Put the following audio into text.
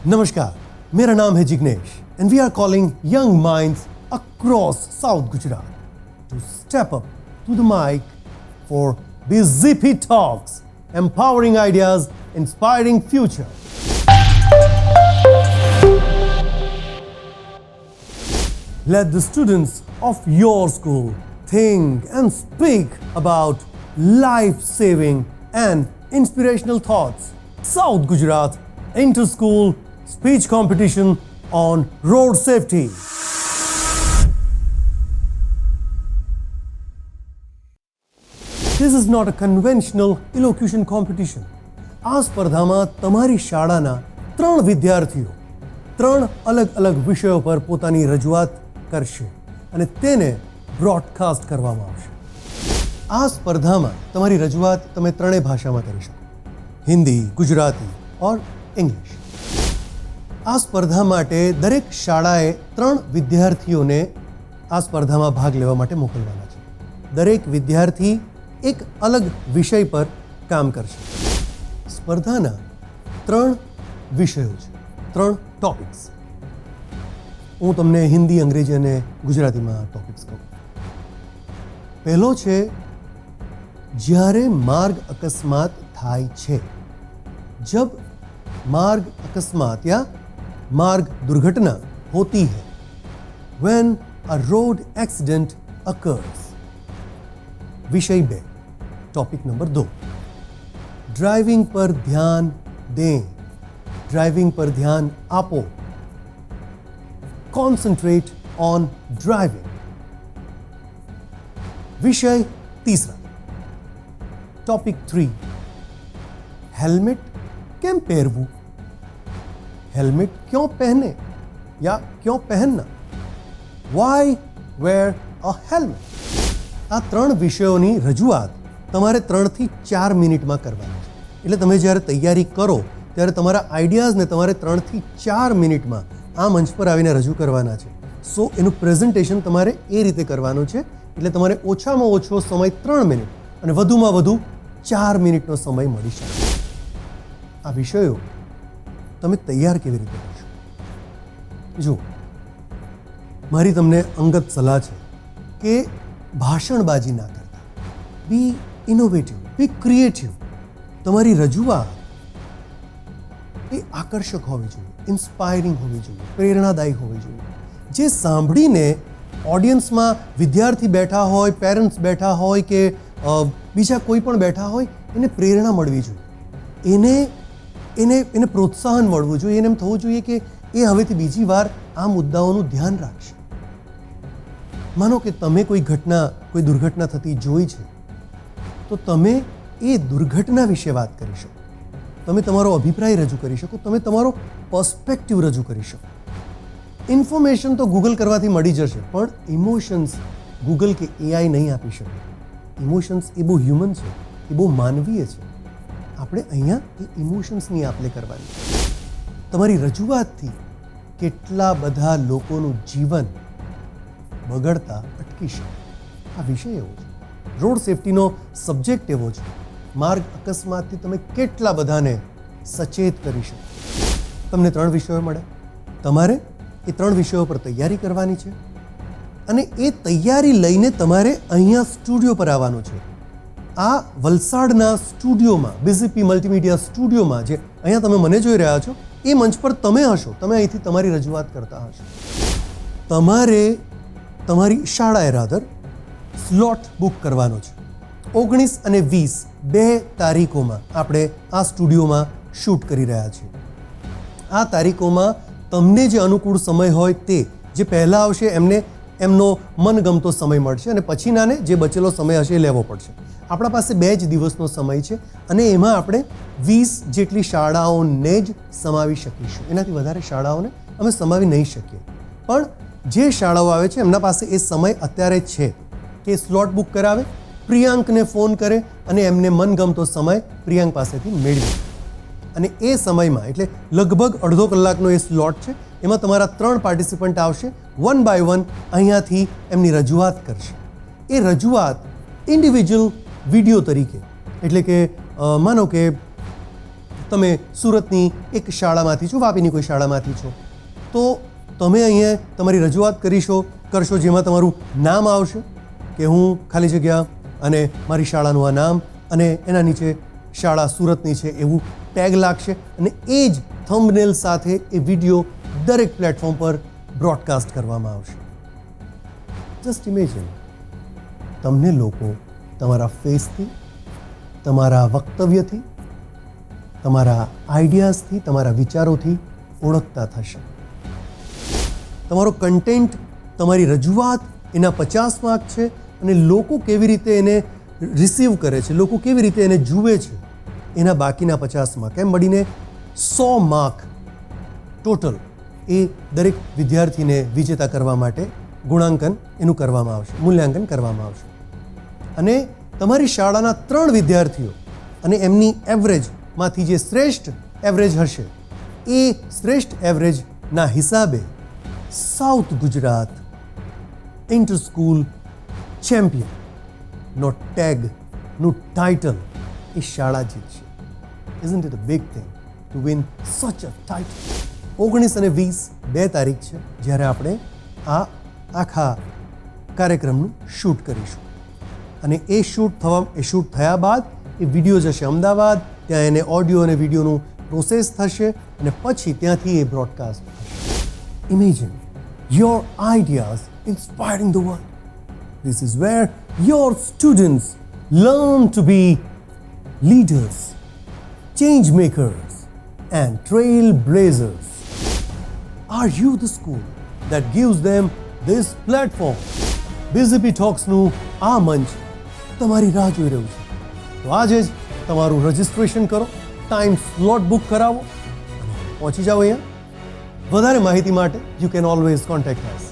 नमस्कार, मेरा नाम है Jignesh and we are calling young minds across South Gujarat to step up to the mic for BZP Talks, empowering ideas, inspiring future. Let the students of your school think and speak about life-saving and inspirational thoughts. South Gujarat Inter-School Speech Competition on Road Safety. This is not a conventional elocution competition. આ સ્પર્ધામાં તમારી શાળાના 3 વિદ્યાર્થીઓ 3 અલગ-અલગ વિષયો પર પોતાની રજૂઆત કરશે અને તેને બ્રોડકાસ્ટ કરવામાં આવશે. આ સ્પર્ધામાં તમારી રજૂઆત તમે 3 ભાષામાં કરી શકો: હિન્દી, ગુજરાતી ઓર ઇંગ્લિશ. આ સ્પર્ધા માટે દરેક શાળાએ 3 વિદ્યાર્થીઓને આ સ્પર્ધામાં ભાગ લેવા માટે મોકલવાના છે. દરેક વિદ્યાર્થી એક અલગ વિષય પર કામ કરશે. સ્પર્ધાના 3 વિષયો છે, 3 ટોપિક્સ. હું તમને હિન્દી, અંગ્રેજી અને ગુજરાતીમાં ટોપિક્સ કહું. પહેલો છે જ્યારે માર્ગ અકસ્માત થાય છે. जब मार्ग अकस्मात या मार्ग दुर्घटना होती है, when a road accident occurs. विषय 2, टॉपिक नंबर 2, ड्राइविंग पर ध्यान दें, ड्राइविंग पर ध्यान आपो, कॉन्सेंट्रेट ऑन ड्राइविंग. विषय 3, टॉपिक 3, हेलमेट કેમ પહેરવું, હેલ્મેટ ક્यों पहने या क्यों पहनना, वाई वेयर अ हेलमेट. આ 3 વિષયોની રજૂઆત તમારે 3 થી 4 મિનિટમાં કરવાની છે. એટલે તમે જ્યારે તૈયારી કરો ત્યારે તમારા આઈડિયાઝને તમારે 3 થી 4 મિનિટમાં આ મંચ પર આવીને રજૂ કરવાના છે. સો એનું પ્રેઝન્ટેશન તમારે એ રીતે કરવાનું છે. એટલે તમારે ઓછામાં ઓછો સમય 3 મિનિટ અને વધુમાં વધુ 4 મિનિટનો સમય મળી શકે. આ વિષયો તમે તૈયાર કેવી રીતે કરશો? જો, મારી તમને અંગત સલાહ છે કે ભાષણબાજી ના કરતા. બી ઇનોવેટિવ, બી ક્રિએટિવ. તમારી રજૂઆત એ આકર્ષક હોવી જોઈએ, ઇન્સ્પાયરિંગ હોવી જોઈએ, પ્રેરણાદાયી હોવી જોઈએ. જે સાંભળીને ઓડિયન્સમાં વિદ્યાર્થી બેઠા હોય, પેરેન્ટ્સ બેઠા હોય કે બીજા કોઈ પણ બેઠા હોય, એને પ્રેરણા મળવી જોઈએ, એને પ્રોત્સાહન મળવું જોઈએ. એને એમ થવું જોઈએ કે એ હવેથી બીજી વાર આ મુદ્દાઓનું ધ્યાન રાખશે. માનો કે તમે કોઈ દુર્ઘટના થતી જોઈ છે, તો તમે એ દુર્ઘટના વિશે વાત કરી શકો, તમે તમારો અભિપ્રાય રજૂ કરી શકો, તમે તમારો પર્સ્પેક્ટિવ રજૂ કરી શકો. ઇન્ફોર્મેશન તો ગૂગલ કરવાથી મળી જશે, પણ ઇમોશન્સ ગૂગલ કે એઆઈ નહીં આપી શકે. ઇમોશન્સ એ બહુ હ્યુમન છે, એ બહુ માનવીય છે. આપણે અહીંયા એ ઇમોશન્સની આપ-લે કરવાની. તમારી રજૂઆતથી કેટલા બધા લોકોનું જીવન બગડતા અટકી શકે. આ વિષય એવો છે, રોડ સેફટીનો સબ્જેક્ટ એવો છે. માર્ગ અકસ્માતથી તમે કેટલા બધાને સચેત કરી શકો. તમને 3 વિષયો મળે, તમારે એ 3 વિષયો પર તૈયારી કરવાની છે અને એ તૈયારી લઈને તમારે અહીંયા સ્ટુડિયો પર આવવાનું છે. આ વલસાડના સ્ટુડિયોમાં, બીઝીપી મલ્ટીમીડિયા સ્ટુડિયોમાં, જે અહીંયા તમે મને જોઈ રહ્યા છો, એ મંચ પર તમે હશો. તમે અહીંથી તમારી રજૂઆત કરતા હશો. તમારે તમારી શાળાએ રાધર સ્લોટ બુક કરવાનો છે. 19 અને 20 2 તારીખોમાં આપણે આ સ્ટુડિયોમાં શૂટ કરી રહ્યા છીએ. આ તારીખોમાં તમને જે અનુકૂળ સમય હોય તે, જે પહેલાં આવશે એમને એમનો મનગમતો સમય મળશે અને પછીનાને જે બચેલો સમય હશે એ લેવો પડશે. આપણા પાસે 2 જ દિવસનો સમય છે અને એમાં આપણે 20 જેટલી શાળાઓને જ સમાવી શકીશું. એનાથી વધારે શાળાઓને અમે સમાવી નહીં શકીએ. પણ જે શાળાઓ આવે છે એમના પાસે એ સમય અત્યારે છે કે સ્લોટ બુક કરાવે, પ્રિયાંકને ફોન કરે અને એમને મનગમતો સમય પ્રિયાંક પાસેથી મેળવી. અને એ સમયમાં, એટલે લગભગ અડધો કલાકનો એ સ્લોટ છે, એમાં તમારા 3 પાર્ટિસિપન્ટ આવશે, 1 બાય 1 અહીંયાથી એમની રજૂઆત કરશે. એ રજૂઆત ઇન્ડિવિજ્યુઅલ વિડીયો તરીકે, એટલે કે માનો કે તમે સુરતની એક શાળામાંથી છો, વાપીની કોઈ શાળામાંથી છો, તો તમે અહીંયા તમારી રજૂઆત કરશો જેમાં તમારું નામ આવશે કે હું ખાલી જગ્યા અને મારી શાળાનું આ નામ અને એના નીચે શાળા સુરતની છે એવું ટેગ લાગશે અને એ જ થંબનેલ સાથે એ વિડીયો દરેક પ્લેટફોર્મ પર બ્રોડકાસ્ટ કરવામાં આવશે. જસ્ટ ઇમેજિન, તમને લોકો તમારા ફેસથી, તમારા વક્તવ્યથી, તમારા આઈડિયાઝથી, તમારા વિચારોથી ઓળખતા થશે. તમારો કન્ટેન્ટ, તમારી રજૂઆત એના 50 માર્ક છે અને લોકો કેવી રીતે એને રિસીવ કરે છે, લોકો કેવી રીતે એને જુએ છે એના બાકીના 50 માર્ક, એમ મળીને 100 માર્ક ટોટલ એ દરેક વિદ્યાર્થીને વિજેતા કરવા માટે ગુણાંકન એનું કરવામાં આવશે, મૂલ્યાંકન કરવામાં આવશે. અને તમારી શાળાના 3 વિદ્યાર્થીઓ અને એમની એવરેજમાંથી જે શ્રેષ્ઠ એવરેજ હશે એ શ્રેષ્ઠ એવરેજના હિસાબે સાઉથ ગુજરાત ઇન્ટર સ્કૂલ ચેમ્પિયનનો ટેગનું ટાઇટલ એ શાળા જીતશે. Isn't it a big thing to win such a title? 19 અને 20 2 તારીખ છે જ્યારે આપણે આ આખા કાર્યક્રમનું શૂટ કરીશું અને એ શૂટ થયા બાદ એ વિડીયો જશે અમદાવાદ, ત્યાં એને ઓડિયો અને વિડીયોનું પ્રોસેસ થશે અને પછી ત્યાંથી એ બ્રોડકાસ્ટ થશે. Imagine your ideas inspiring the world. This is where your students learn to be leaders, change makers, and trailblazers. Are you the school that gives them this platform? BZP Talksનું આ મંચ તમારી રાહ જોઈ રહ્યું છે. તો આજે જ તમારું રજિસ્ટ્રેશન કરો, ટાઈમ સ્લોટ બુક કરાવો અને પહોંચી જાઓ અહીંયા. વધારે માહિતી માટે you can always contact us.